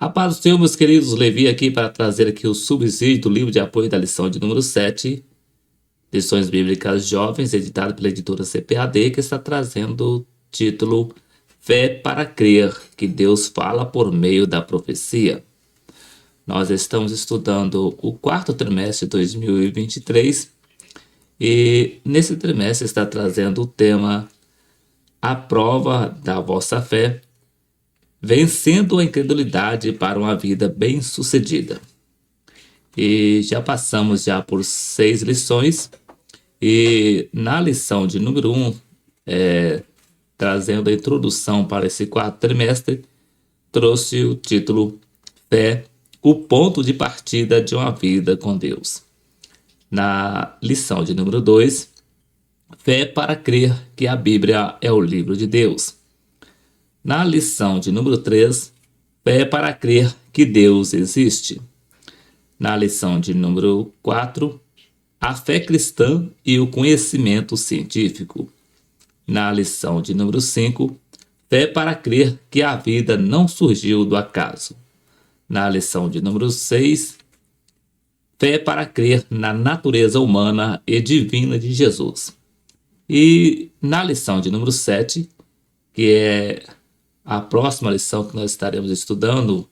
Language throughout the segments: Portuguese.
A paz do Senhor, meus queridos, Levi aqui para trazer aqui o subsídio do livro de apoio da lição de número 7, Lições Bíblicas Jovens, editado pela editora CPAD, que está trazendo o título Fé para Crer, que Deus fala por meio da profecia. Nós estamos estudando o quarto trimestre de 2023 e nesse trimestre está trazendo o tema A Prova da Vossa Fé, vencendo a incredulidade para uma vida bem-sucedida. E já passamos por 6 lições, e na lição de número 1, trazendo a introdução para esse quarto trimestre, trouxe o título Fé, o ponto de partida de uma vida com Deus. Na lição de número 2, Fé para crer que a Bíblia é o livro de Deus. Na lição de número 3, Fé para crer que Deus existe. Na lição de número 4, a fé cristã e o conhecimento científico. Na lição de número 5, Fé para crer que a vida não surgiu do acaso. Na lição de número 6, Fé para crer na natureza humana e divina de Jesus. E na lição de número 7, que é a próxima lição que nós estaremos estudando,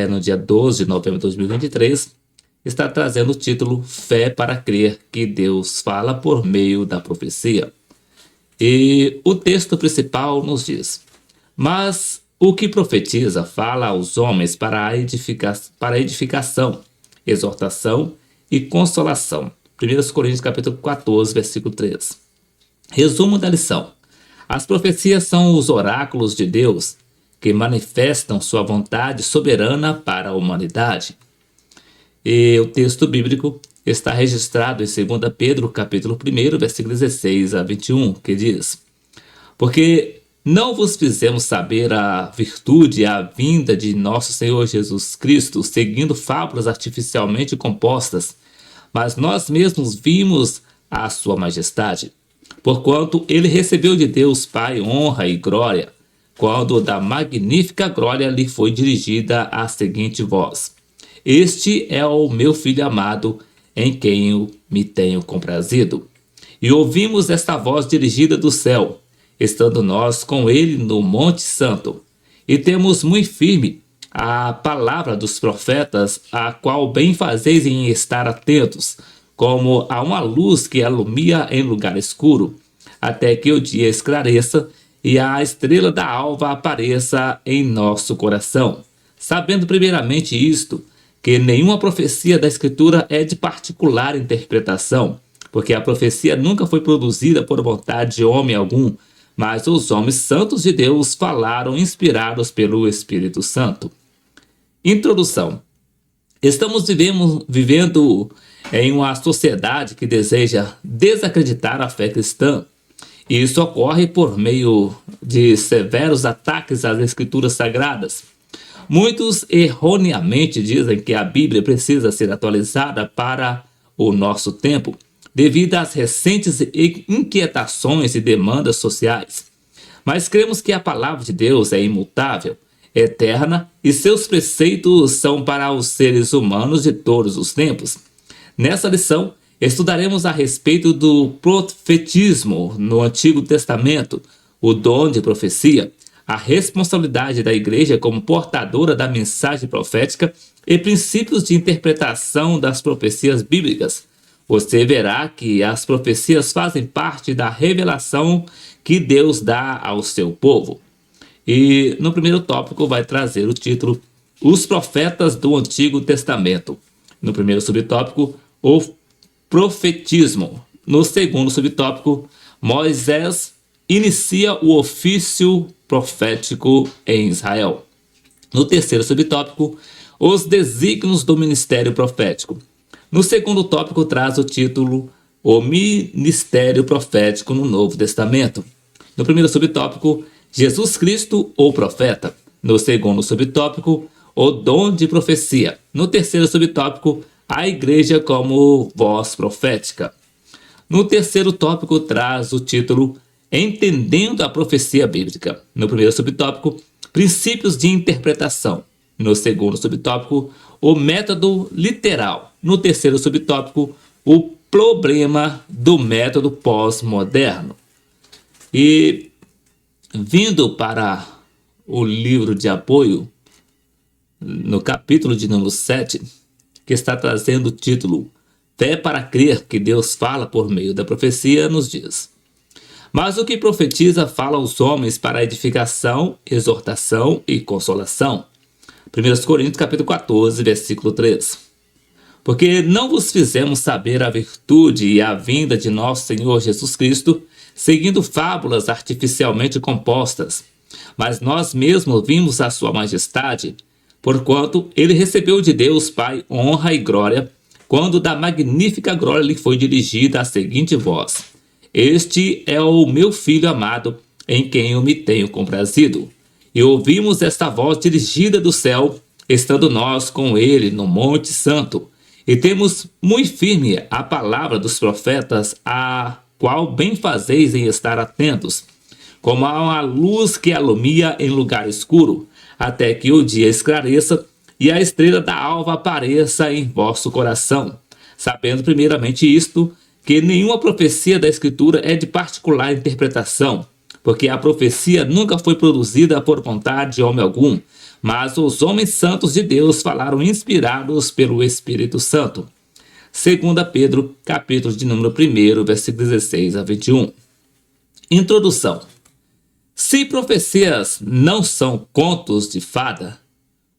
no dia 12 de novembro de 2023, está trazendo o título Fé para crer que Deus fala por meio da profecia. E o texto principal nos diz: mas o que profetiza fala aos homens para a edificação, exortação e consolação. 1 Coríntios capítulo 14, versículo 3. Resumo da lição: as profecias são os oráculos de Deus que manifestam sua vontade soberana para a humanidade. E o texto bíblico está registrado em 2 Pedro, capítulo 1, versículos 16 a 21, que diz: porque não vos fizemos saber a virtude e a vinda de nosso Senhor Jesus Cristo, seguindo fábulas artificialmente compostas, mas nós mesmos vimos a sua majestade. Porquanto ele recebeu de Deus Pai honra e glória, quando da magnífica glória lhe foi dirigida a seguinte voz: este é o meu Filho amado, em quem eu me tenho comprazido. E ouvimos esta voz dirigida do céu, estando nós com ele no Monte Santo. E temos muito firme a palavra dos profetas, a qual bem fazeis em estar atentos, como a uma luz que alumia em lugar escuro, até que o dia esclareça e a estrela da alva apareça em nosso coração. Sabendo primeiramente isto, que nenhuma profecia da Escritura é de particular interpretação, porque a profecia nunca foi produzida por vontade de homem algum, mas os homens santos de Deus falaram inspirados pelo Espírito Santo. Introdução. Estamos vivendo em uma sociedade que deseja desacreditar a fé cristã. E isso ocorre por meio de severos ataques às escrituras sagradas. Muitos erroneamente dizem que a Bíblia precisa ser atualizada para o nosso tempo, devido às recentes inquietações e demandas sociais. Mas cremos que a palavra de Deus é imutável, eterna, e seus preceitos são para os seres humanos de todos os tempos. Nessa lição, estudaremos a respeito do profetismo no Antigo Testamento, o dom de profecia, a responsabilidade da igreja como portadora da mensagem profética e princípios de interpretação das profecias bíblicas. Você verá que as profecias fazem parte da revelação que Deus dá ao seu povo. E no primeiro tópico vai trazer o título Os Profetas do Antigo Testamento. No primeiro subtópico, o profetismo. No segundo subtópico, Moisés inicia o ofício profético em Israel. No terceiro subtópico, os desígnios do ministério profético. No segundo tópico, traz o título O Ministério Profético no Novo Testamento. No primeiro subtópico, Jesus Cristo, o Profeta. No segundo subtópico, o Dom de Profecia. No terceiro subtópico, a Igreja como Voz Profética. No terceiro tópico, traz o título Entendendo a Profecia Bíblica. No primeiro subtópico, Princípios de Interpretação. No segundo subtópico, o método literal. No terceiro subtópico, o problema do método pós-moderno. E vindo para o livro de apoio, no capítulo de número 7, que está trazendo o título Fé para crer que Deus fala por meio da profecia, nos diz: mas o que profetiza fala aos homens para edificação, exortação e consolação. 1 Coríntios capítulo 14, versículo 3. Porque não vos fizemos saber a virtude e a vinda de nosso Senhor Jesus Cristo, seguindo fábulas artificialmente compostas, mas nós mesmos vimos a sua majestade, porquanto ele recebeu de Deus Pai honra e glória, quando da magnífica glória lhe foi dirigida a seguinte voz: este é o meu filho amado, em quem eu me tenho comprazido. E ouvimos esta voz dirigida do céu, estando nós com ele no Monte Santo, e temos muito firme a palavra dos profetas, a qual bem fazeis em estar atentos, como a uma luz que alumia em lugar escuro, até que o dia esclareça e a estrela da alva apareça em vosso coração, sabendo primeiramente isto, que nenhuma profecia da Escritura é de particular interpretação, porque a profecia nunca foi produzida por vontade de homem algum, mas os homens santos de Deus falaram inspirados pelo Espírito Santo. 2 Pedro, capítulo de número 1, versículo 16 a 21. Introdução. Se profecias não são contos de fada,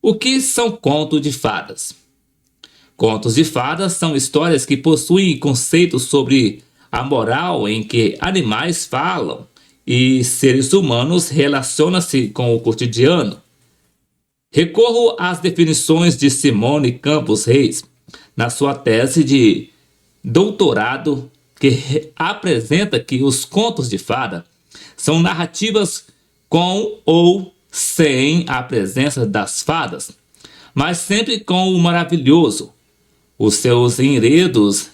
o que são contos de fadas? Contos de fadas são histórias que possuem conceitos sobre a moral em que animais falam e seres humanos relacionam-se com o cotidiano. Recorro às definições de Simone Campos Reis, na sua tese de doutorado, que apresenta que os contos de fada são narrativas com ou sem a presença das fadas, mas sempre com o maravilhoso. Os seus enredos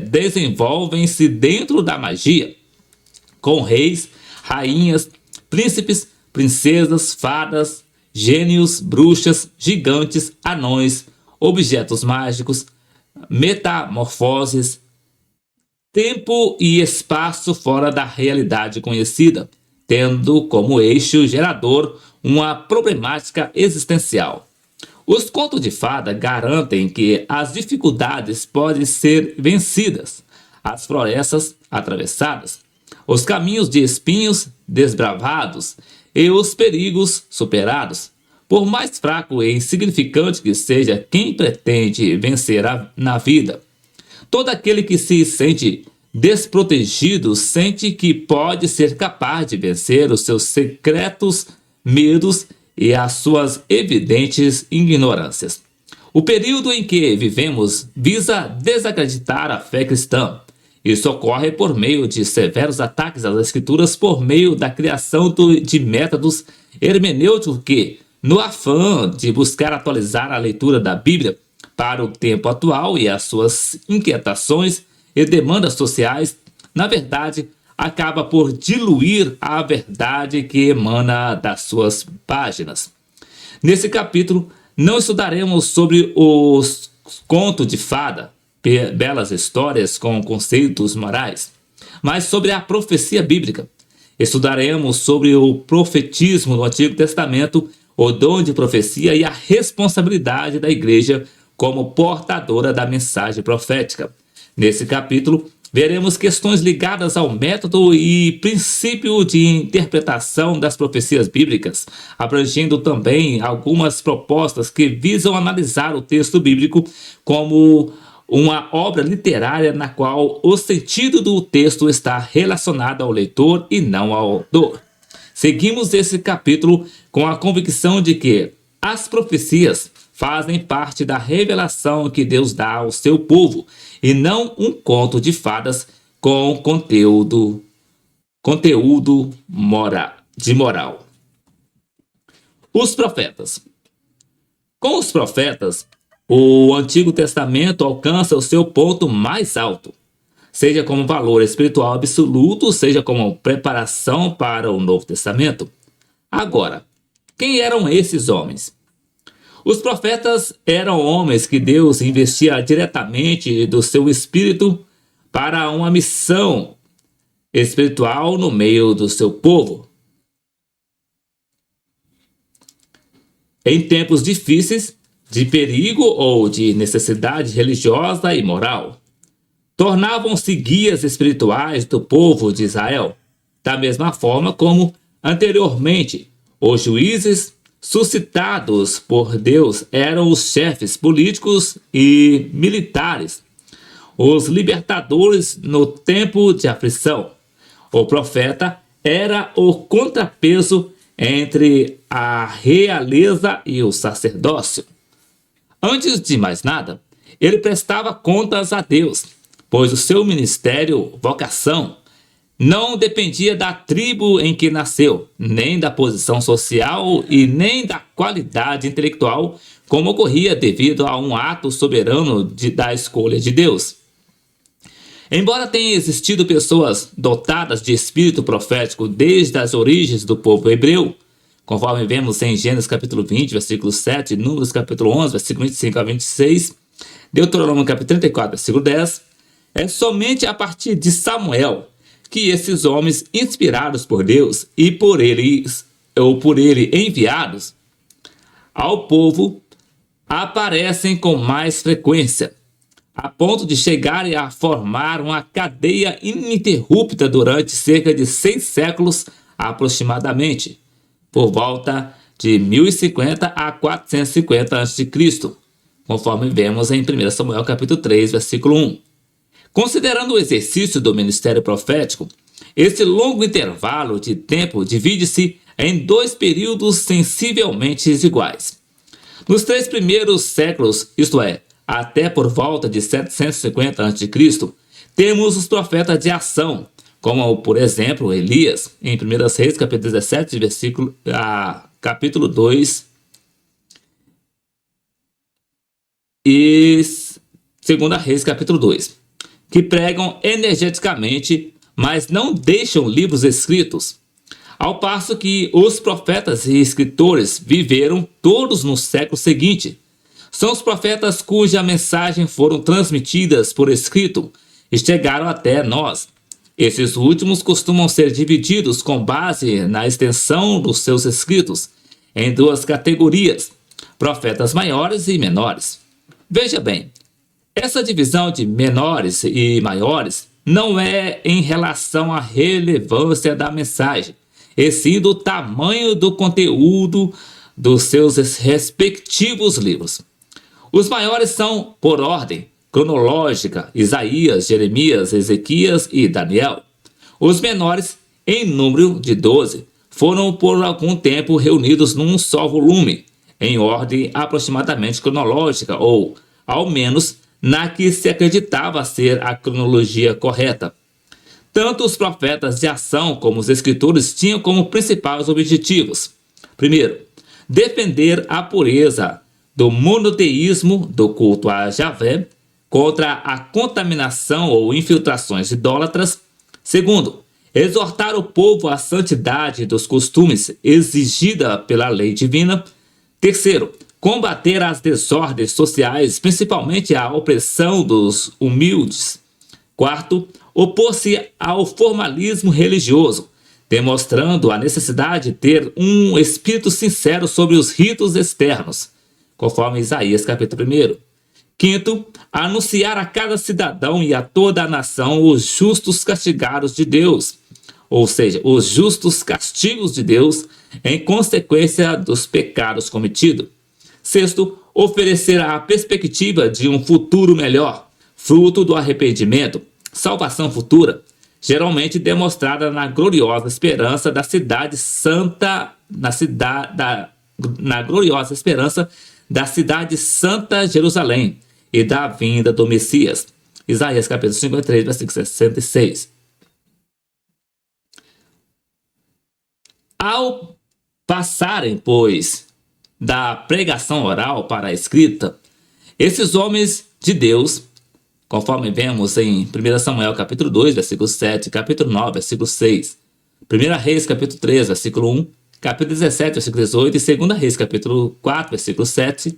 desenvolvem-se dentro da magia, com reis, rainhas, príncipes, princesas, fadas, gênios, bruxas, gigantes, anões, objetos mágicos, metamorfoses, tempo e espaço fora da realidade conhecida, tendo como eixo gerador uma problemática existencial. Os contos de fada garantem que as dificuldades podem ser vencidas, as florestas atravessadas, os caminhos de espinhos desbravados e os perigos superados. Por mais fraco e insignificante que seja quem pretende vencer na vida, todo aquele que se sente desprotegido sente que pode ser capaz de vencer os seus secretos medos e as suas evidentes ignorâncias. O período em que vivemos visa desacreditar a fé cristã. Isso ocorre por meio de severos ataques às escrituras por meio da criação de métodos hermenêuticos que, no afã de buscar atualizar a leitura da Bíblia para o tempo atual e as suas inquietações e demandas sociais, na verdade, acaba por diluir a verdade que emana das suas páginas. Nesse capítulo, não estudaremos sobre os contos de fada, belas histórias com conceitos morais, mas sobre a profecia bíblica. Estudaremos sobre o profetismo no Antigo Testamento, o dom de profecia e a responsabilidade da igreja como portadora da mensagem profética. Nesse capítulo, veremos questões ligadas ao método e princípio de interpretação das profecias bíblicas, abrangendo também algumas propostas que visam analisar o texto bíblico como uma obra literária na qual o sentido do texto está relacionado ao leitor e não ao autor. Seguimos esse capítulo com a convicção de que as profecias fazem parte da revelação que Deus dá ao seu povo, e não um conto de fadas com conteúdo de moral. Os profetas. Com os profetas, o Antigo Testamento alcança o seu ponto mais alto, seja como valor espiritual absoluto, seja como preparação para o Novo Testamento. Agora, quem eram esses homens? Os profetas eram homens que Deus investia diretamente do seu espírito para uma missão espiritual no meio do seu povo. Em tempos difíceis, de perigo ou de necessidade religiosa e moral, tornavam-se guias espirituais do povo de Israel, da mesma forma como, anteriormente, os juízes suscitados por Deus eram os chefes políticos e militares, os libertadores no tempo de aflição. O profeta era o contrapeso entre a realeza e o sacerdócio. Antes de mais nada, ele prestava contas a Deus, pois o seu ministério, vocação, não dependia da tribo em que nasceu, nem da posição social e nem da qualidade intelectual, como ocorria devido a um ato soberano da escolha de Deus. Embora tenha existido pessoas dotadas de espírito profético desde as origens do povo hebreu, conforme vemos em Gênesis capítulo 20, versículo 7, Números capítulo 11, versículo 25 a 26, Deuteronômio capítulo 34, versículo 10, é somente a partir de Samuel que esses homens inspirados por Deus e por ele enviados ao povo aparecem com mais frequência, a ponto de chegarem a formar uma cadeia ininterrupta durante cerca de 6 séculos aproximadamente, por volta de 1050 a 450 a.C., conforme vemos em 1 Samuel capítulo 3, versículo 1. Considerando o exercício do ministério profético, esse longo intervalo de tempo divide-se em 2 períodos sensivelmente iguais. Nos 3 primeiros séculos, isto é, até por volta de 750 a.C., temos os profetas de ação, como, por exemplo, Elias, em 1 Reis, capítulo 17, capítulo 2, e 2 Reis, capítulo 2, que pregam energeticamente, mas não deixam livros escritos, ao passo que os profetas e escritores viveram todos no século seguinte. São os profetas cuja mensagem foram transmitidas por escrito e chegaram até nós. Esses últimos costumam ser divididos com base na extensão dos seus escritos em 2 categorias, profetas maiores e menores. Veja bem, essa divisão de menores e maiores não é em relação à relevância da mensagem, e sim do tamanho do conteúdo dos seus respectivos livros. Os maiores são, por ordem cronológica, Isaías, Jeremias, Ezequias e Daniel. Os menores, em número de 12, foram por algum tempo reunidos num só volume, em ordem aproximadamente cronológica, ou, ao menos, na que se acreditava ser a cronologia correta. Tanto os profetas de ação como os escritores tinham como principais objetivos: primeiro, defender a pureza do monoteísmo do culto a Javé contra a contaminação ou infiltrações idólatras. Segundo, exortar o povo à santidade dos costumes exigida pela lei divina. Terceiro, combater as desordens sociais, principalmente a opressão dos humildes. Quarto, opor-se ao formalismo religioso, demonstrando a necessidade de ter um espírito sincero sobre os ritos externos, conforme Isaías capítulo 1. Quinto, anunciar a cada cidadão e a toda a nação os justos castigados de Deus, ou seja, os justos castigos de Deus em consequência dos pecados cometidos. Sexto, oferecer a perspectiva de um futuro melhor, fruto do arrependimento, salvação futura, geralmente demonstrada na gloriosa esperança da cidade santa, na gloriosa esperança da cidade santa Jerusalém e da vinda do Messias. Isaías capítulo 53, versículo 66. Ao passarem, pois, da pregação oral para a escrita, esses homens de Deus, conforme vemos em 1 Samuel capítulo 2, versículo 7, capítulo 9, versículo 6, 1 Reis capítulo 3, versículo 1, capítulo 17, versículo 18, e 2 Reis, capítulo 4, versículo 7,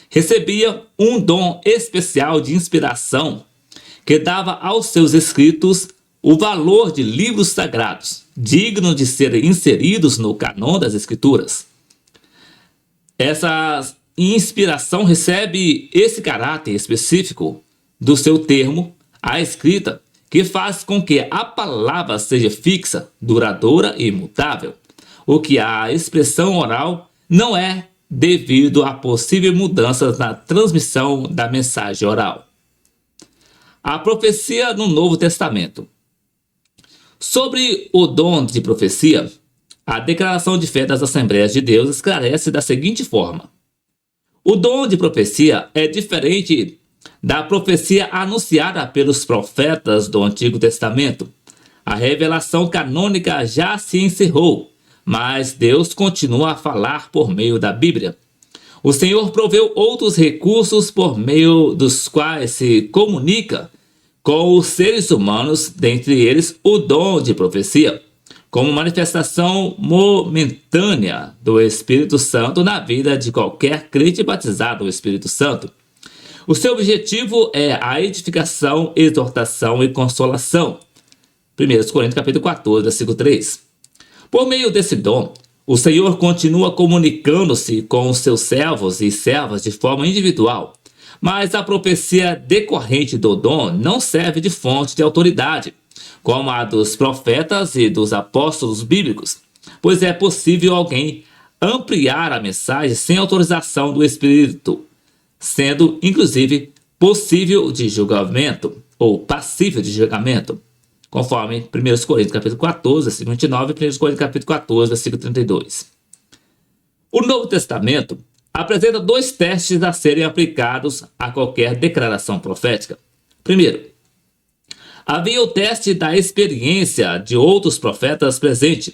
recebia um dom especial de inspiração que dava aos seus escritos o valor de livros sagrados, dignos de serem inseridos no cânon das Escrituras. Essa inspiração recebe esse caráter específico do seu termo, a escrita, que faz com que a palavra seja fixa, duradoura e imutável, o que a expressão oral não é devido a possíveis mudanças na transmissão da mensagem oral. A profecia no Novo Testamento. Sobre o dom de profecia, a declaração de fé das Assembleias de Deus esclarece da seguinte forma: o dom de profecia é diferente da profecia anunciada pelos profetas do Antigo Testamento. A revelação canônica já se encerrou, mas Deus continua a falar por meio da Bíblia. O Senhor proveu outros recursos por meio dos quais se comunica com os seres humanos, dentre eles o dom de profecia, como manifestação momentânea do Espírito Santo na vida de qualquer crente batizado no Espírito Santo. O seu objetivo é a edificação, exortação e consolação. 1 Coríntios capítulo 14, versículo 3. Por meio desse dom, o Senhor continua comunicando-se com os seus servos e servas de forma individual, mas a profecia decorrente do dom não serve de fonte de autoridade, como a dos profetas e dos apóstolos bíblicos, pois é possível alguém ampliar a mensagem sem autorização do Espírito, sendo, inclusive, possível de julgamento ou passível de julgamento, conforme 1 Coríntios capítulo 14, versículo 29 e 1 Coríntios capítulo 14, versículo 32. O Novo Testamento apresenta dois testes a serem aplicados a qualquer declaração profética. Primeiro, havia o teste da experiência de outros profetas presentes.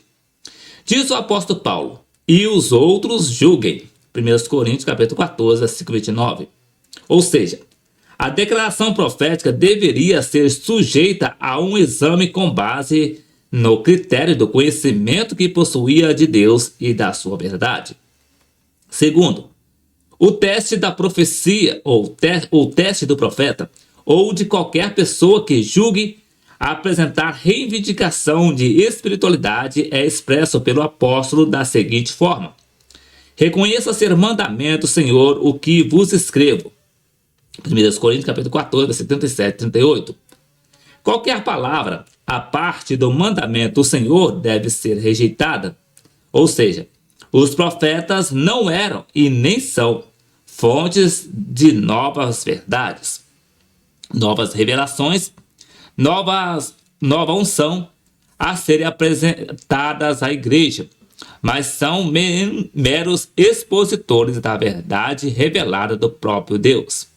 Diz o apóstolo Paulo: e os outros julguem. 1 Coríntios capítulo 14, versículo 29. Ou seja, a declaração profética deveria ser sujeita a um exame com base no critério do conhecimento que possuía de Deus e da sua verdade. Segundo, o teste da profecia, ou o teste do profeta, ou de qualquer pessoa que julgue apresentar reivindicação de espiritualidade, é expresso pelo apóstolo da seguinte forma: reconheça ser mandamento, Senhor, o que vos escrevo. 1 Coríntios capítulo 14, 77 e 38. Qualquer palavra, a parte do mandamento do Senhor, deve ser rejeitada. Ou seja, os profetas não eram e nem são fontes de novas verdades, novas revelações, nova unção a serem apresentadas à igreja, mas são meros expositores da verdade revelada do próprio Deus.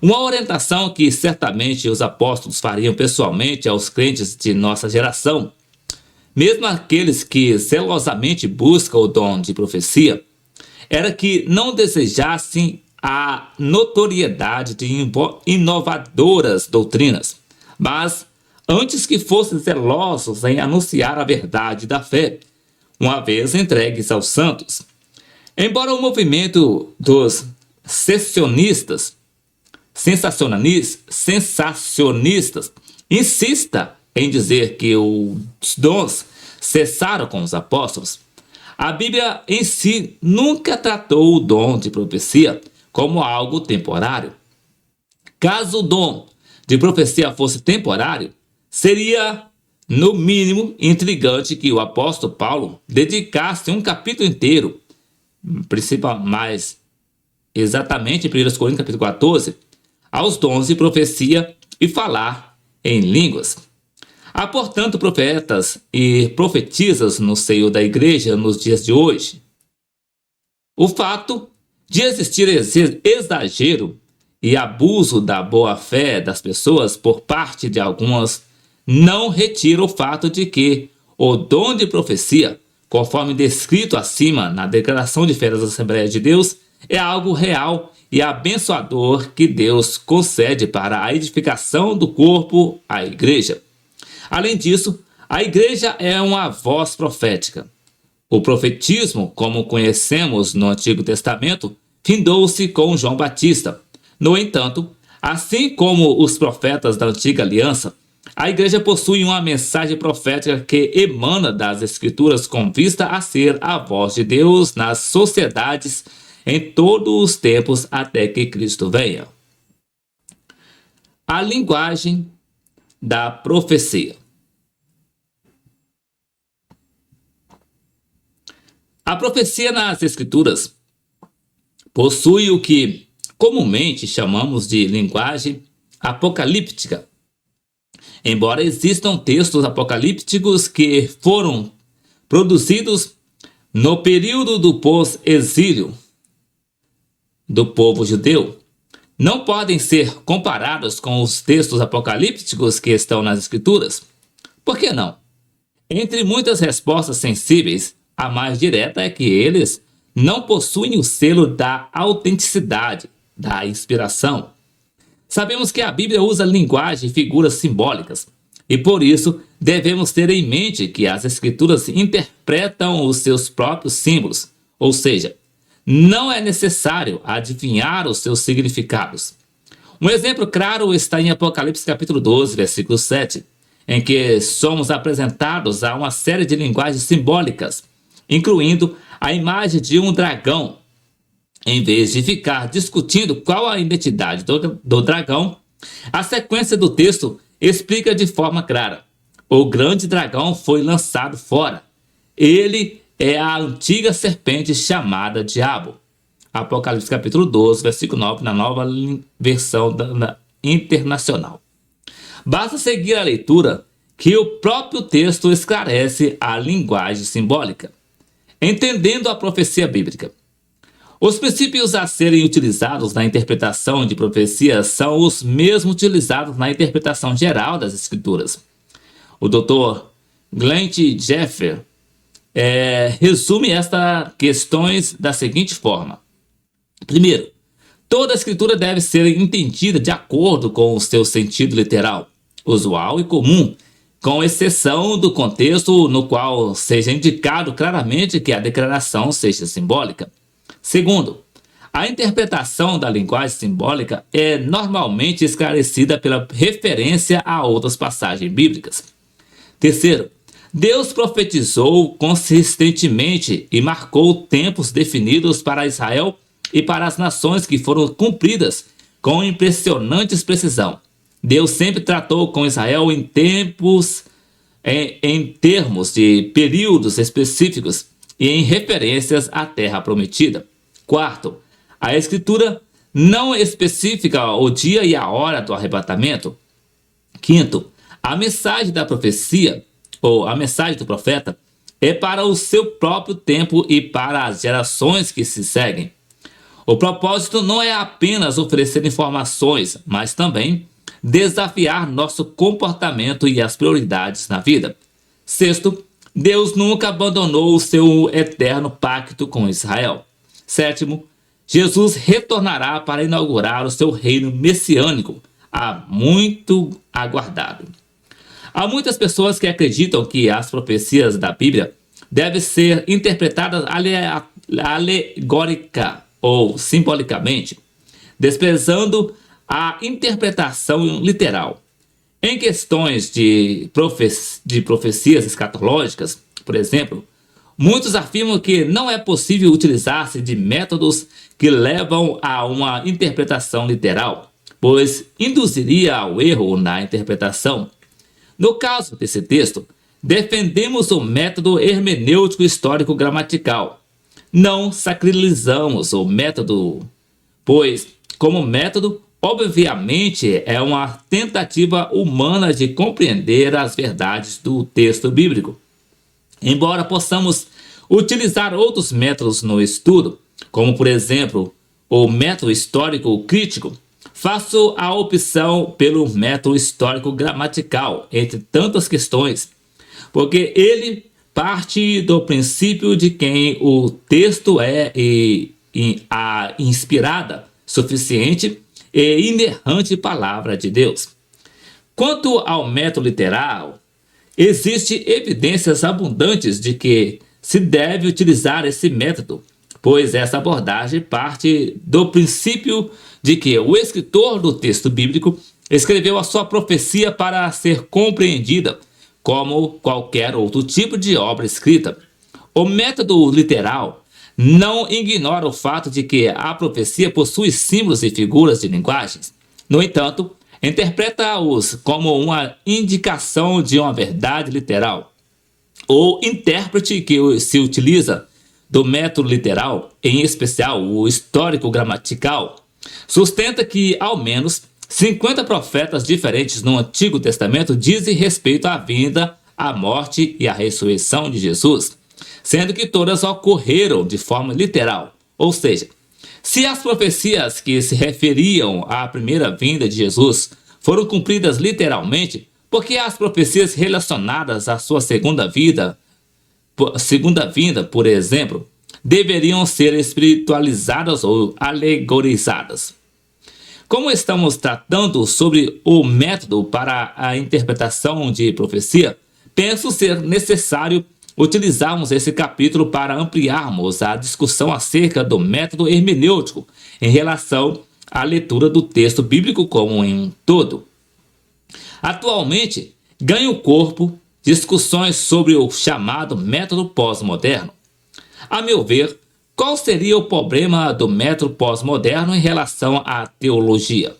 Uma orientação que certamente os apóstolos fariam pessoalmente aos crentes de nossa geração, mesmo aqueles que zelosamente buscam o dom de profecia, era que não desejassem a notoriedade de inovadoras doutrinas, mas antes que fossem zelosos em anunciar a verdade da fé, uma vez entregues aos santos. Embora o movimento dos sensacionistas insista em dizer que os dons cessaram com os apóstolos, a Bíblia em si nunca tratou o dom de profecia como algo temporário. Caso o dom de profecia fosse temporário, seria, no mínimo, intrigante que o apóstolo Paulo dedicasse um capítulo inteiro, mais exatamente em 1 Coríntios capítulo 14, aos dons de profecia e falar em línguas. Há, portanto, profetas e profetisas no seio da igreja nos dias de hoje. O fato de existir exagero e abuso da boa-fé das pessoas por parte de algumas não retira o fato de que o dom de profecia, conforme descrito acima na declaração de fé das Assembleias de Deus, é algo real e abençoador que Deus concede para a edificação do corpo, a igreja. Além disso, a igreja é uma voz profética. O profetismo, como conhecemos no Antigo Testamento, findou-se com João Batista. No entanto, assim como os profetas da Antiga Aliança, a Igreja possui uma mensagem profética que emana das Escrituras com vista a ser a voz de Deus nas sociedades em todos os tempos até que Cristo venha. A linguagem da profecia. A profecia nas Escrituras possui o que comumente chamamos de linguagem apocalíptica. Embora existam textos apocalípticos que foram produzidos no período do pós-exílio do povo judeu, não podem ser comparados com os textos apocalípticos que estão nas Escrituras. Por que não? Entre muitas respostas sensíveis, a mais direta é que eles não possuem o selo da autenticidade, da inspiração. Sabemos que a Bíblia usa linguagem e figuras simbólicas, e por isso devemos ter em mente que as Escrituras interpretam os seus próprios símbolos, ou seja, não é necessário adivinhar os seus significados. Um exemplo claro está em Apocalipse capítulo 12, versículo 7, em que somos apresentados a uma série de linguagens simbólicas, incluindo a imagem de um dragão. Em vez de ficar discutindo qual a identidade do dragão, a sequência do texto explica de forma clara. O grande dragão foi lançado fora. Ele é a antiga serpente chamada Diabo. Apocalipse capítulo 12, versículo 9, na nova versão internacional. Basta seguir a leitura que o próprio texto esclarece a linguagem simbólica. Entendendo a profecia bíblica. Os princípios a serem utilizados na interpretação de profecias são os mesmos utilizados na interpretação geral das Escrituras. O Dr. Glenn Jeffer resume estas questões da seguinte forma. Primeiro, toda a Escritura deve ser entendida de acordo com o seu sentido literal, usual e comum, com exceção do contexto no qual seja indicado claramente que a declaração seja simbólica. Segundo, a interpretação da linguagem simbólica é normalmente esclarecida pela referência a outras passagens bíblicas. Terceiro, Deus profetizou consistentemente e marcou tempos definidos para Israel e para as nações que foram cumpridas com impressionante precisão. Deus sempre tratou com Israel em termos de períodos específicos e em referências à terra prometida. Quarto, a Escritura não especifica o dia e a hora do arrebatamento. Quinto, a mensagem da profecia, ou a mensagem do profeta, é para o seu próprio tempo e para as gerações que se seguem. O propósito não é apenas oferecer informações, mas também desafiar nosso comportamento e as prioridades na vida. Sexto, Deus nunca abandonou o seu eterno pacto com Israel. Sétimo, Jesus retornará para inaugurar o seu reino messiânico, muito aguardado. Há muitas pessoas que acreditam que as profecias da Bíblia devem ser interpretadas alegórica ou simbolicamente, desprezando a interpretação literal. Em questões de profecias escatológicas, por exemplo, muitos afirmam que não é possível utilizar-se de métodos que levam a uma interpretação literal, pois induziria ao erro na interpretação. No caso desse texto, defendemos o método hermenêutico histórico gramatical. Não sacralizamos o método, pois, como método, obviamente é uma tentativa humana de compreender as verdades do texto bíblico. Embora possamos utilizar outros métodos no estudo, como por exemplo o método histórico crítico, faço a opção pelo método histórico gramatical entre tantas questões, porque ele parte do princípio de que o texto é a inspirada, suficiente e inerrante palavra de Deus. Quanto ao método literal, existem evidências abundantes de que se deve utilizar esse método, pois essa abordagem parte do princípio de que o escritor do texto bíblico escreveu a sua profecia para ser compreendida como qualquer outro tipo de obra escrita. O método literal não ignora o fato de que a profecia possui símbolos e figuras de linguagens. No entanto, interpreta-os como uma indicação de uma verdade literal. O intérprete que se utiliza do método literal, em especial o histórico-gramatical, sustenta que ao menos 50 profetas diferentes no Antigo Testamento dizem respeito à vinda, à morte e à ressurreição de Jesus, sendo que todas ocorreram de forma literal. Ou seja, se as profecias que se referiam à primeira vinda de Jesus foram cumpridas literalmente, porque as profecias relacionadas à sua segunda vinda, por exemplo, deveriam ser espiritualizadas ou alegorizadas. Como estamos tratando sobre o método para a interpretação de profecia, penso ser necessário utilizarmos esse capítulo para ampliarmos a discussão acerca do método hermenêutico em relação à leitura do texto bíblico como um todo. Atualmente, ganha o corpo discussões sobre o chamado método pós-moderno. A meu ver, qual seria o problema do método pós-moderno em relação à teologia?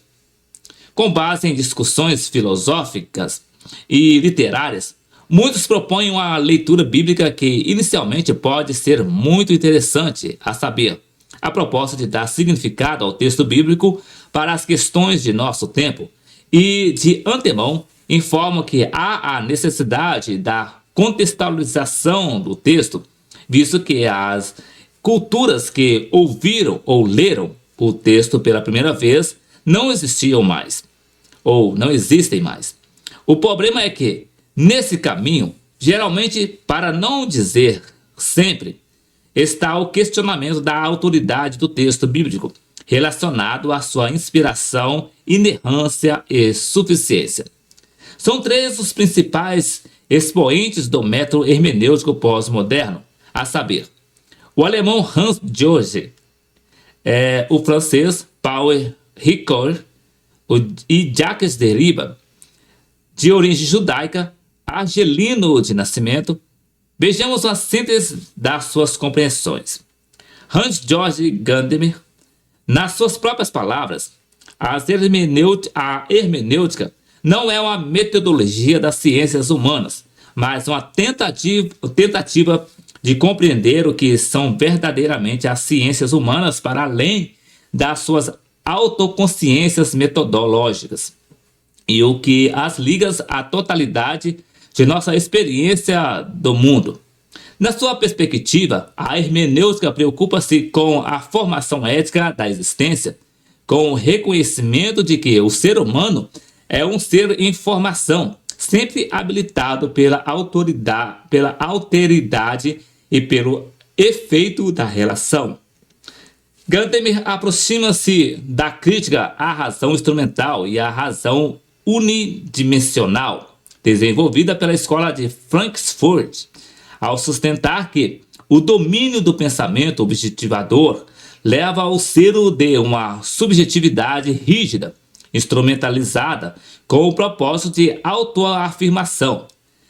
Com base em discussões filosóficas e literárias, muitos propõem uma leitura bíblica que inicialmente pode ser muito interessante, a saber, a proposta de dar significado ao texto bíblico para as questões de nosso tempo e, de antemão, informam que há a necessidade da contextualização do texto, visto que as culturas que ouviram ou leram o texto pela primeira vez não existiam mais, ou não existem mais. O problema é que, nesse caminho, geralmente, para não dizer sempre, está o questionamento da autoridade do texto bíblico, relacionado à sua inspiração, inerrância e suficiência. São três os principais expoentes do método hermenêutico pós-moderno, a saber, o alemão Hans George, o francês Paul Ricoeur e Jacques Derrida, de origem judaica, argelino de nascimento. Vejamos uma síntese das suas compreensões. Hans Georg Gadamer, nas suas próprias palavras, a hermenêutica não é uma metodologia das ciências humanas, mas uma tentativa de compreender o que são verdadeiramente as ciências humanas para além das suas autoconsciências metodológicas e o que as liga à totalidade de nossa experiência do mundo. Na sua perspectiva, a hermenêutica preocupa-se com a formação ética da existência, com o reconhecimento de que o ser humano é um ser em formação, sempre habilitado pela alteridade e pelo efeito da relação. Gadamer aproxima-se da crítica à razão instrumental e à razão unidimensional, desenvolvida pela escola de Frankfurt, ao sustentar que o domínio do pensamento objetivador leva ao selo de uma subjetividade rígida, instrumentalizada, com o propósito de autoafirmação.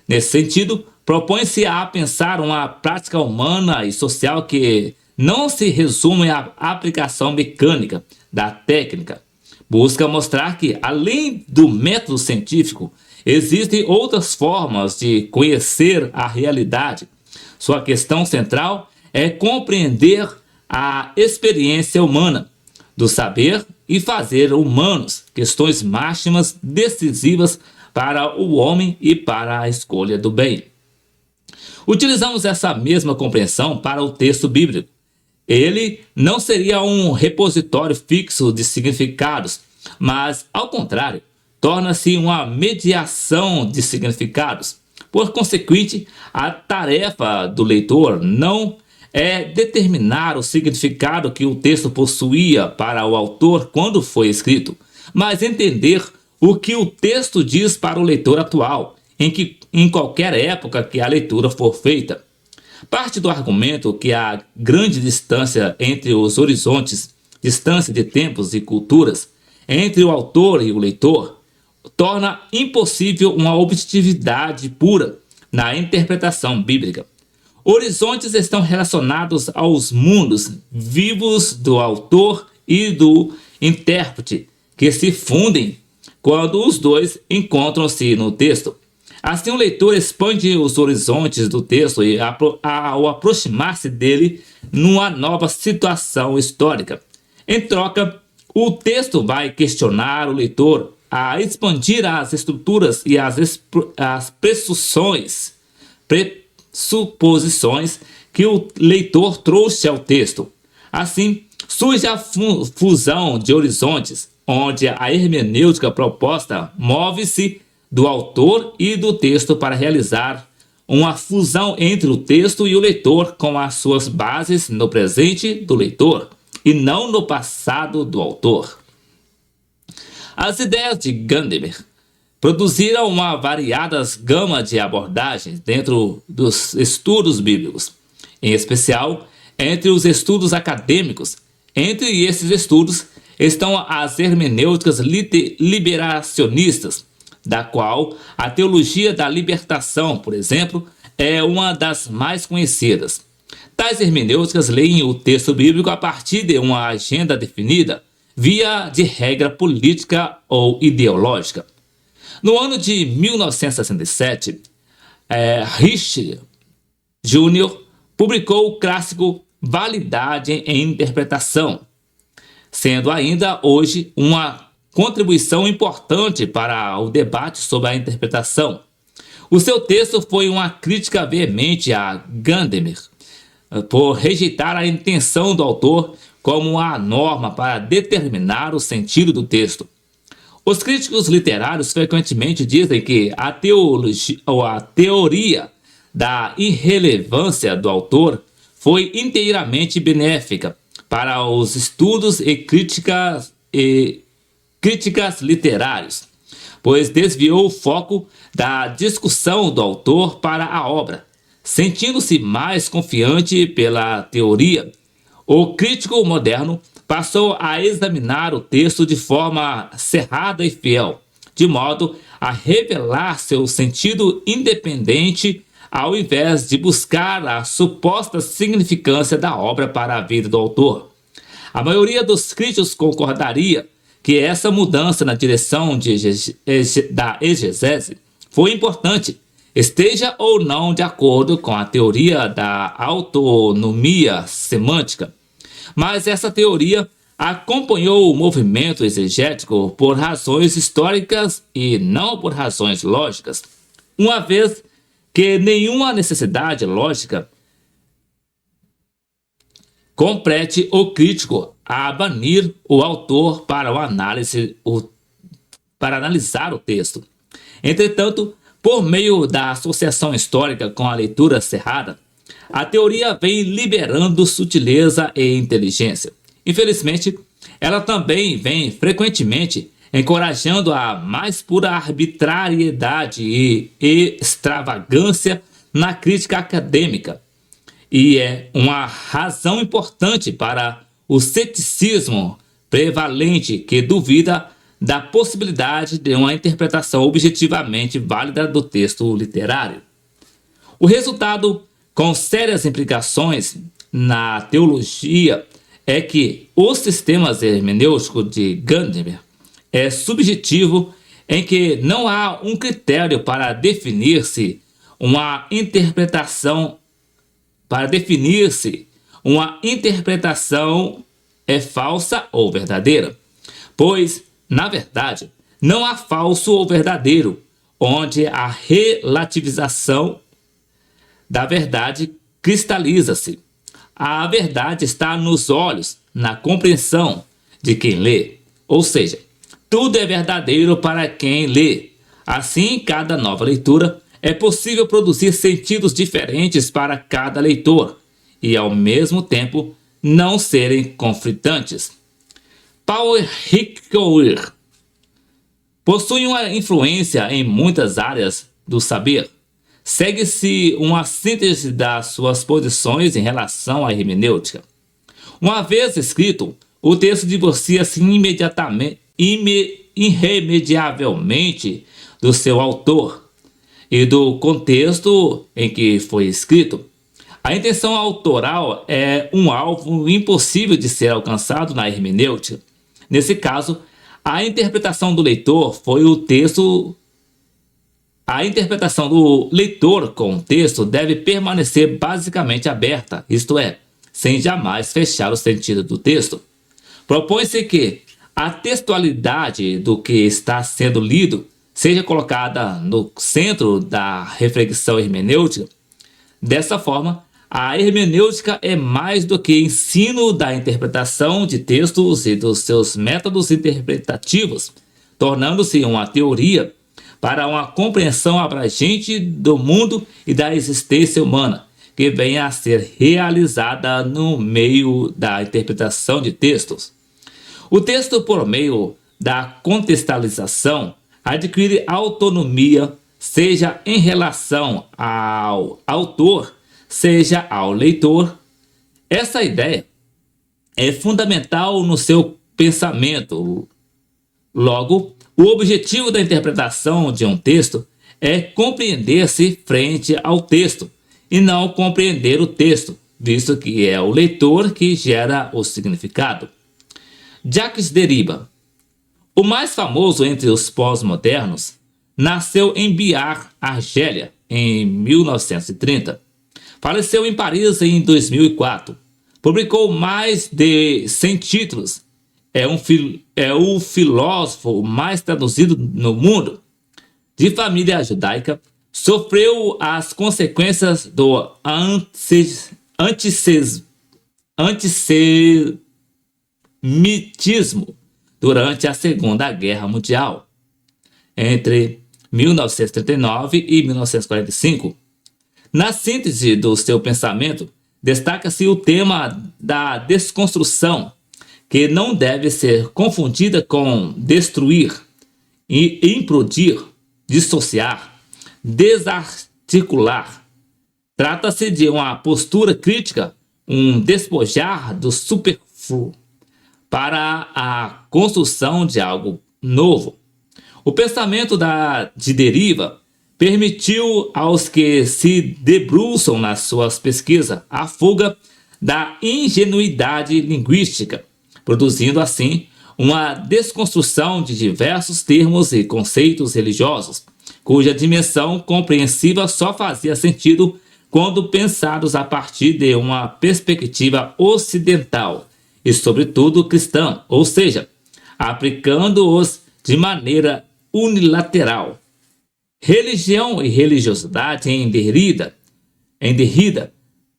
Nesse sentido, propõe-se a pensar uma prática humana e social que não se resume à aplicação mecânica da técnica. Busca mostrar que, além do método científico, existem outras formas de conhecer a realidade. Sua questão central é compreender a experiência humana, do saber e fazer humanos, questões máximas decisivas para o homem e para a escolha do bem. Utilizamos essa mesma compreensão para o texto bíblico. Ele não seria um repositório fixo de significados, mas, ao contrário, torna-se uma mediação de significados. Por consequente, a tarefa do leitor não é determinar o significado que o texto possuía para o autor quando foi escrito, mas entender o que o texto diz para o leitor atual, em qualquer época que a leitura for feita. Parte do argumento que a grande distância entre os horizontes, distância de tempos e culturas, entre o autor e o leitor, torna impossível uma objetividade pura na interpretação bíblica. Horizontes estão relacionados aos mundos vivos do autor e do intérprete, que se fundem quando os dois encontram-se no texto. Assim, o leitor expande os horizontes do texto e, ao aproximar-se dele numa nova situação histórica. Em troca, o texto vai questionar o leitor a expandir as estruturas e as pressuposições que o leitor trouxe ao texto. Assim, surge a fusão de horizontes, onde a hermenêutica proposta move-se do autor e do texto para realizar uma fusão entre o texto e o leitor com as suas bases no presente do leitor e não no passado do autor. As ideias de Gadamer produziram uma variada gama de abordagens dentro dos estudos bíblicos, em especial entre os estudos acadêmicos. Entre esses estudos estão as hermenêuticas liberacionistas, da qual a teologia da libertação, por exemplo, é uma das mais conhecidas. Tais hermenêuticas leem o texto bíblico a partir de uma agenda definida, via de regra política ou ideológica. No ano de 1967, Rich Jr. publicou o clássico Validade em Interpretação, sendo ainda hoje uma contribuição importante para o debate sobre a interpretação. O seu texto foi uma crítica veemente a Gadamer, por rejeitar a intenção do autor como a norma para determinar o sentido do texto. Os críticos literários frequentemente dizem que a teoria da irrelevância do autor foi inteiramente benéfica para os estudos e críticas literários, pois desviou o foco da discussão do autor para a obra. Sentindo-se mais confiante pela teoria, o crítico moderno passou a examinar o texto de forma cerrada e fiel, de modo a revelar seu sentido independente, ao invés de buscar a suposta significância da obra para a vida do autor. A maioria dos críticos concordaria que essa mudança na direção da exegese foi importante, esteja ou não de acordo com a teoria da autonomia semântica. Mas essa teoria acompanhou o movimento exegético por razões históricas e não por razões lógicas, uma vez que nenhuma necessidade lógica compete o crítico a banir o autor para analisar o texto. Entretanto, por meio da associação histórica com a leitura cerrada, a teoria vem liberando sutileza e inteligência. Infelizmente, ela também vem frequentemente encorajando a mais pura arbitrariedade e extravagância na crítica acadêmica. E é uma razão importante para o ceticismo prevalente que duvida da possibilidade de uma interpretação objetivamente válida do texto literário. O resultado, com sérias implicações na teologia, é que o sistema hermenêutico de Gadamer é subjetivo, em que não há um critério para definir-se uma interpretação é falsa ou verdadeira, pois, na verdade, não há falso ou verdadeiro, onde a relativização da verdade cristaliza-se. A verdade está nos olhos, na compreensão de quem lê, ou seja, tudo é verdadeiro para quem lê. Assim, cada nova leitura é possível produzir sentidos diferentes para cada leitor e, ao mesmo tempo, não serem conflitantes. Paul Ricoeur possui uma influência em muitas áreas do saber, segue-se uma síntese das suas posições em relação à hermenêutica. Uma vez escrito, o texto divorcia-se irremediavelmente do seu autor e do contexto em que foi escrito. A intenção autoral é um alvo impossível de ser alcançado na hermenêutica. Nesse caso, a interpretação do leitor com o texto deve permanecer basicamente aberta, isto é, sem jamais fechar o sentido do texto. Propõe-se que a textualidade do que está sendo lido seja colocada no centro da reflexão hermenêutica. Dessa forma, a hermenêutica é mais do que ensino da interpretação de textos e dos seus métodos interpretativos, tornando-se uma teoria para uma compreensão abrangente do mundo e da existência humana, que venha a ser realizada no meio da interpretação de textos. O texto, por meio da contextualização, adquire autonomia, seja em relação ao autor, seja ao leitor. Essa ideia é fundamental no seu pensamento. Logo, o objetivo da interpretação de um texto é compreender-se frente ao texto e não compreender o texto, visto que é o leitor que gera o significado. Jacques Derrida, o mais famoso entre os pós-modernos, nasceu em Biar, Argélia, em 1930. Faleceu em Paris em 2004. Publicou mais de 100 títulos. É o filósofo mais traduzido no mundo. De família judaica, sofreu as consequências do antissemitismo durante a Segunda Guerra Mundial, entre 1939 e 1945. Na síntese do seu pensamento, destaca-se o tema da desconstrução, que não deve ser confundida com destruir, implodir, dissociar, desarticular. Trata-se de uma postura crítica, um despojar do superfluo para a construção de algo novo. O pensamento de Derrida permitiu aos que se debruçam nas suas pesquisas a fuga da ingenuidade linguística, produzindo assim uma desconstrução de diversos termos e conceitos religiosos, cuja dimensão compreensiva só fazia sentido quando pensados a partir de uma perspectiva ocidental e, sobretudo, cristã, ou seja, aplicando-os de maneira unilateral. Religião e religiosidade em Derrida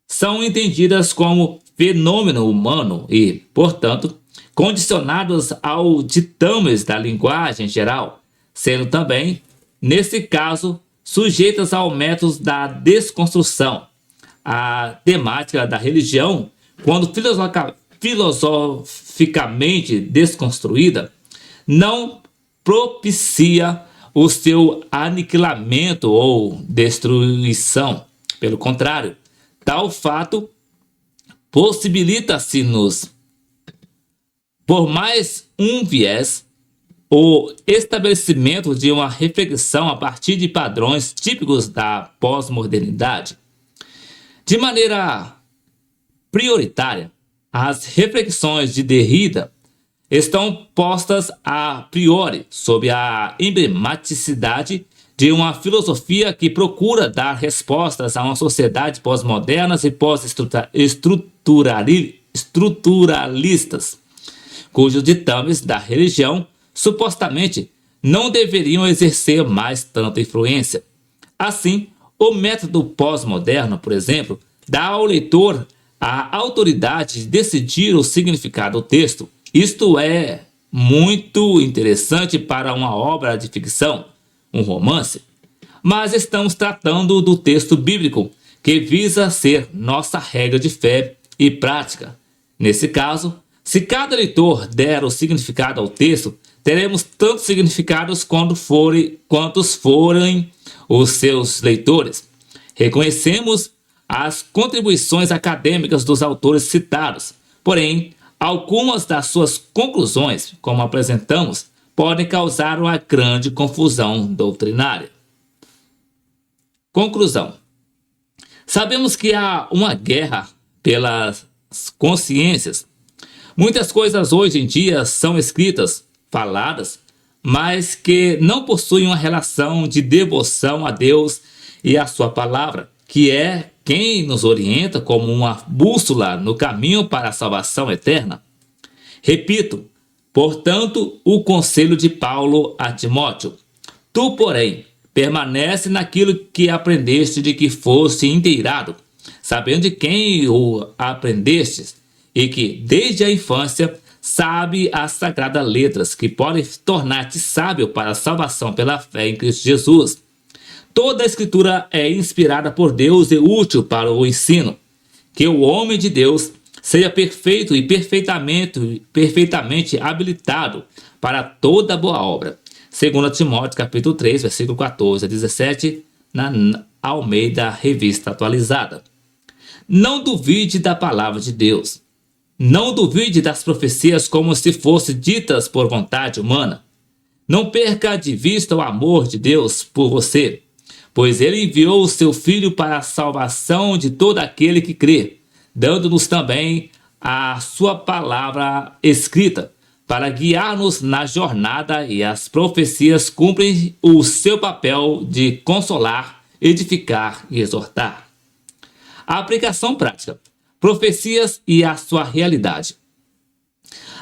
são entendidas como fenômeno humano e, portanto, condicionados ao ditames da linguagem geral, sendo também, nesse caso, sujeitas ao método da desconstrução. A temática da religião, quando filosoficamente desconstruída, não propicia o seu aniquilamento ou destruição. Pelo contrário, tal fato possibilita-se-nos, por mais um viés, o estabelecimento de uma reflexão a partir de padrões típicos da pós-modernidade. De maneira prioritária, as reflexões de Derrida estão postas a priori sob a emblematicidade de uma filosofia que procura dar respostas a uma sociedade pós-modernas e pós-estruturalistas, cujos ditames da religião supostamente não deveriam exercer mais tanta influência. Assim, o método pós-moderno, por exemplo, dá ao leitor a autoridade de decidir o significado do texto. Isto é muito interessante para uma obra de ficção, um romance, mas estamos tratando do texto bíblico, que visa ser nossa regra de fé e prática. Nesse caso, se cada leitor der o significado ao texto, teremos tantos significados quantos forem os seus leitores. Reconhecemos as contribuições acadêmicas dos autores citados, porém, algumas das suas conclusões, como apresentamos, podem causar uma grande confusão doutrinária. Conclusão. Sabemos que há uma guerra pelas consciências. Muitas coisas hoje em dia são escritas, faladas, mas que não possuem uma relação de devoção a Deus e a sua palavra, que é quem nos orienta como uma bússola no caminho para a salvação eterna. Repito, portanto, o conselho de Paulo a Timóteo: tu, porém, permanece naquilo que aprendeste, de que foste inteirado, sabendo de quem o aprendestes, e que, desde a infância, sabe as sagradas letras, que podem tornar-te sábio para a salvação pela fé em Cristo Jesus. Toda a Escritura é inspirada por Deus e útil para o ensino, que o homem de Deus seja perfeito e perfeitamente habilitado para toda boa obra. 2 Timóteo capítulo 3, versículo 14 a 17, na Almeida Revista Atualizada. Não duvide da palavra de Deus. Não duvide das profecias como se fossem ditas por vontade humana. Não perca de vista o amor de Deus por você, pois ele enviou o seu Filho para a salvação de todo aquele que crê, dando-nos também a sua palavra escrita, para guiar-nos na jornada, e as profecias cumprem o seu papel de consolar, edificar e exortar. A aplicação prática. Profecias e a sua realidade.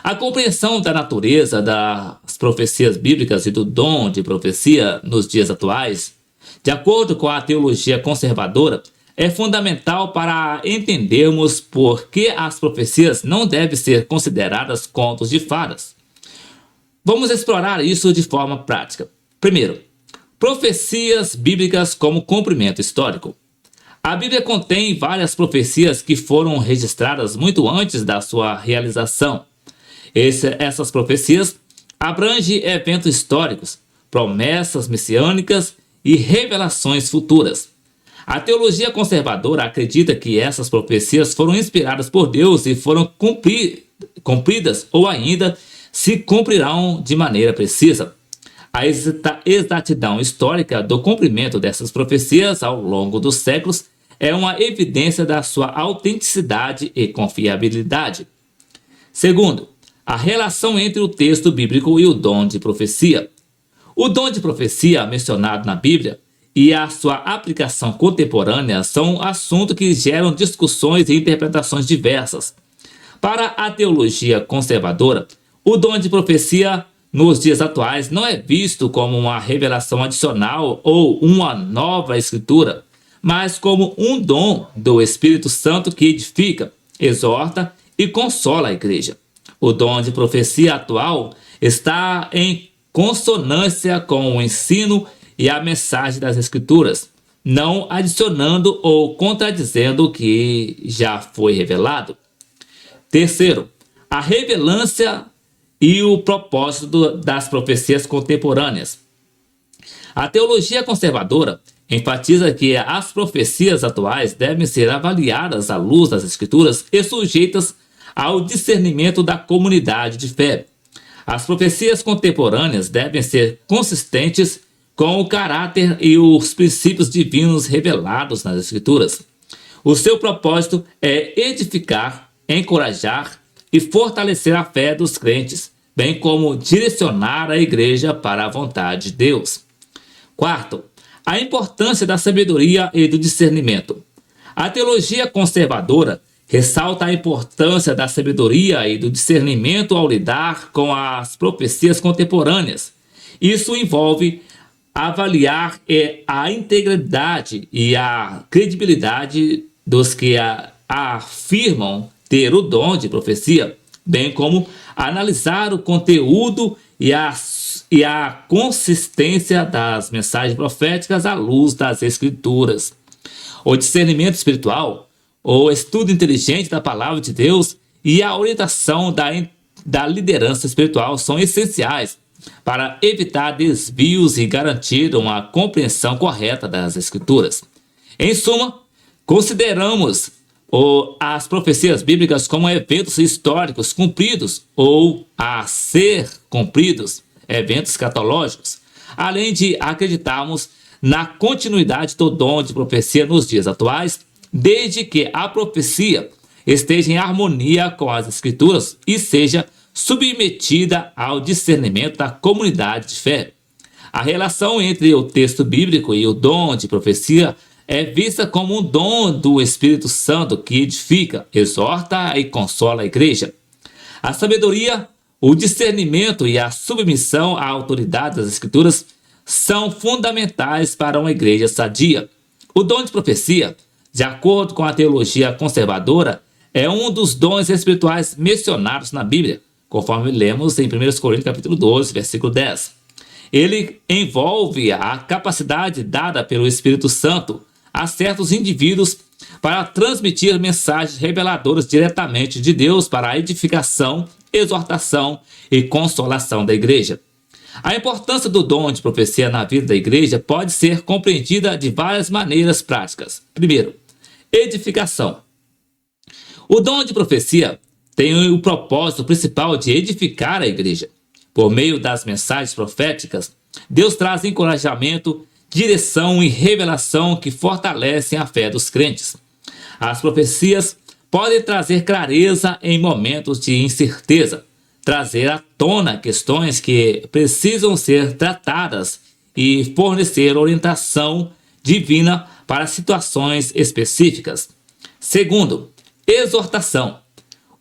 A compreensão da natureza das profecias bíblicas e do dom de profecia nos dias atuais, de acordo com a teologia conservadora, é fundamental para entendermos por que as profecias não devem ser consideradas contos de fadas. Vamos explorar isso de forma prática. Primeiro, profecias bíblicas como cumprimento histórico. A Bíblia contém várias profecias que foram registradas muito antes da sua realização. Essas profecias abrangem eventos históricos, promessas messiânicas e revelações futuras. A teologia conservadora acredita que essas profecias foram inspiradas por Deus e foram cumpridas ou ainda se cumprirão de maneira precisa. A exatidão histórica do cumprimento dessas profecias ao longo dos séculos é uma evidência da sua autenticidade e confiabilidade. Segundo, a relação entre o texto bíblico e o dom de profecia. O dom de profecia mencionado na Bíblia e a sua aplicação contemporânea são assuntos que geram discussões e interpretações diversas. Para a teologia conservadora, o dom de profecia nos dias atuais não é visto como uma revelação adicional ou uma nova escritura, mas como um dom do Espírito Santo que edifica, exorta e consola a igreja. O dom de profecia atual está em consonância com o ensino e a mensagem das Escrituras, não adicionando ou contradizendo o que já foi revelado. Terceiro, a relevância e o propósito das profecias contemporâneas. A teologia conservadora enfatiza que as profecias atuais devem ser avaliadas à luz das Escrituras e sujeitas ao discernimento da comunidade de fé. As profecias contemporâneas devem ser consistentes com o caráter e os princípios divinos revelados nas Escrituras. O seu propósito é edificar, encorajar e fortalecer a fé dos crentes, bem como direcionar a igreja para a vontade de Deus. Quarto, a importância da sabedoria e do discernimento. A teologia conservadora ressalta a importância da sabedoria e do discernimento ao lidar com as profecias contemporâneas. Isso envolve avaliar a integridade e a credibilidade dos que afirmam ter o dom de profecia, bem como analisar o conteúdo e a consistência das mensagens proféticas à luz das Escrituras. O discernimento espiritual, o estudo inteligente da palavra de Deus e a orientação da liderança espiritual são essenciais para evitar desvios e garantir uma compreensão correta das Escrituras. Em suma, consideramos as profecias bíblicas como eventos históricos cumpridos ou a ser cumpridos, eventos escatológicos, além de acreditarmos na continuidade do dom de profecia nos dias atuais, desde que a profecia esteja em harmonia com as Escrituras e seja submetida ao discernimento da comunidade de fé. A relação entre o texto bíblico e o dom de profecia é vista como um dom do Espírito Santo que edifica, exorta e consola a igreja. A sabedoria, o discernimento e a submissão à autoridade das Escrituras são fundamentais para uma igreja sadia. O dom de profecia, de acordo com a teologia conservadora, é um dos dons espirituais mencionados na Bíblia, conforme lemos em 1 Coríntios capítulo 12, versículo 10. Ele envolve a capacidade dada pelo Espírito Santo a certos indivíduos para transmitir mensagens reveladoras diretamente de Deus para a edificação, exortação e consolação da igreja. A importância do dom de profecia na vida da igreja pode ser compreendida de várias maneiras práticas. Primeiro, edificação. O dom de profecia tem o propósito principal de edificar a igreja. Por meio das mensagens proféticas, Deus traz encorajamento, direção e revelação que fortalecem a fé dos crentes. As profecias podem trazer clareza em momentos de incerteza, trazer à tona questões que precisam ser tratadas e fornecer orientação divina para situações específicas. Segundo, exortação.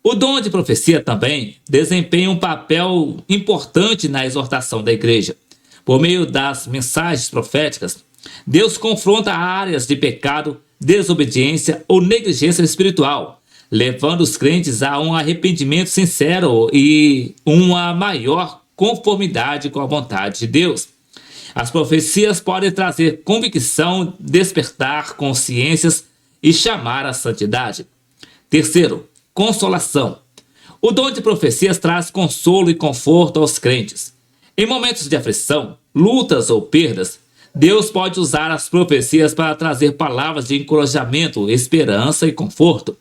O dom de profecia também desempenha um papel importante na exortação da igreja. Por meio das mensagens proféticas, Deus confronta áreas de pecado, desobediência ou negligência espiritual, levando os crentes a um arrependimento sincero e uma maior conformidade com a vontade de Deus. As profecias podem trazer convicção, despertar consciências e chamar à santidade. Terceiro, consolação. O dom de profecias traz consolo e conforto aos crentes. Em momentos de aflição, lutas ou perdas, Deus pode usar as profecias para trazer palavras de encorajamento, esperança e conforto.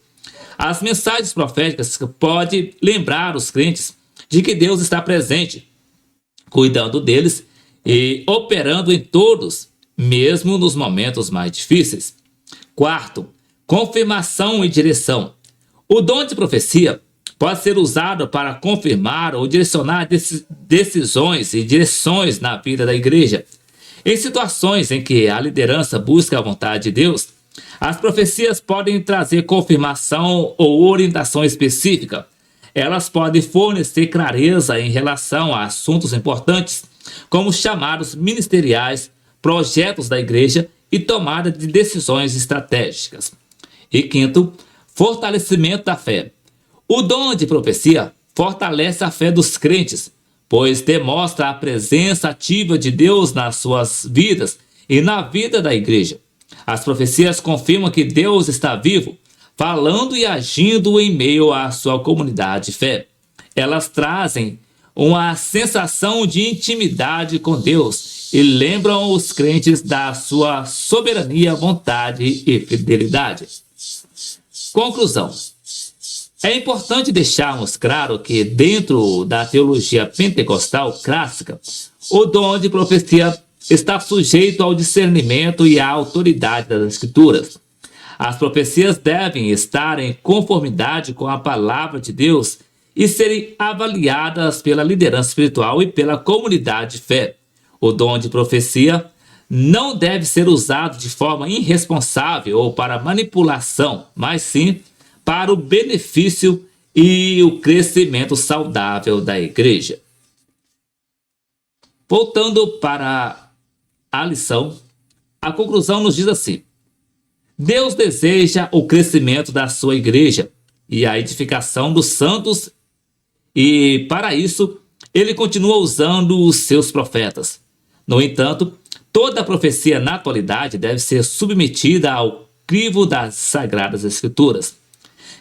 As mensagens proféticas podem lembrar os crentes de que Deus está presente, cuidando deles e operando em todos, mesmo nos momentos mais difíceis. Quarto, confirmação e direção. O dom de profecia pode ser usado para confirmar ou direcionar decisões e direções na vida da igreja. Em situações em que a liderança busca a vontade de Deus, as profecias podem trazer confirmação ou orientação específica. Elas podem fornecer clareza em relação a assuntos importantes, como chamados ministeriais, projetos da igreja e tomada de decisões estratégicas. E quinto, fortalecimento da fé. O dom de profecia fortalece a fé dos crentes, pois demonstra a presença ativa de Deus nas suas vidas e na vida da igreja. As profecias confirmam que Deus está vivo, falando e agindo em meio à sua comunidade de fé. Elas trazem uma sensação de intimidade com Deus e lembram os crentes da sua soberania, vontade e fidelidade. Conclusão. É importante deixarmos claro que dentro da teologia pentecostal clássica, o dom de profecia está sujeito ao discernimento e à autoridade das Escrituras. As profecias devem estar em conformidade com a palavra de Deus e serem avaliadas pela liderança espiritual e pela comunidade de fé. O dom de profecia não deve ser usado de forma irresponsável ou para manipulação, mas sim para o benefício e o crescimento saudável da igreja. Voltando para a lição, a conclusão nos diz assim: Deus deseja o crescimento da sua igreja e a edificação dos santos, e para isso ele continua usando os seus profetas. No entanto, toda a profecia na atualidade deve ser submetida ao crivo das Sagradas Escrituras.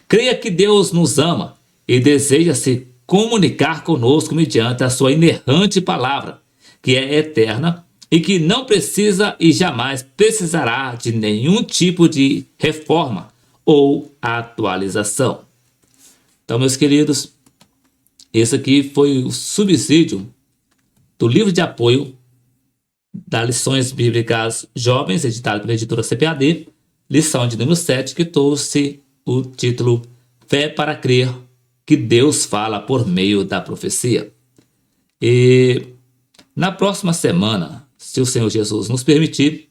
Creia que Deus nos ama e deseja se comunicar conosco mediante a sua inerrante palavra, que é eterna e que não precisa e jamais precisará de nenhum tipo de reforma ou atualização. Então, meus queridos, esse aqui foi o subsídio do livro de apoio das lições bíblicas jovens, editado pela editora CPAD, lição de número 7, que trouxe o título Fé para Crer que Deus fala por meio da profecia. E na próxima semana, se o Senhor Jesus nos permitir,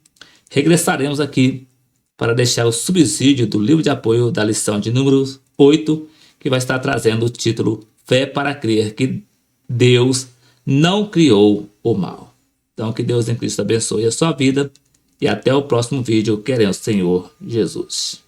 regressaremos aqui para deixar o subsídio do livro de apoio da lição de número 8, que vai estar trazendo o título Fé para Crer que Deus não criou o mal. Então, que Deus em Cristo abençoe a sua vida e até o próximo vídeo, querendo o Senhor Jesus.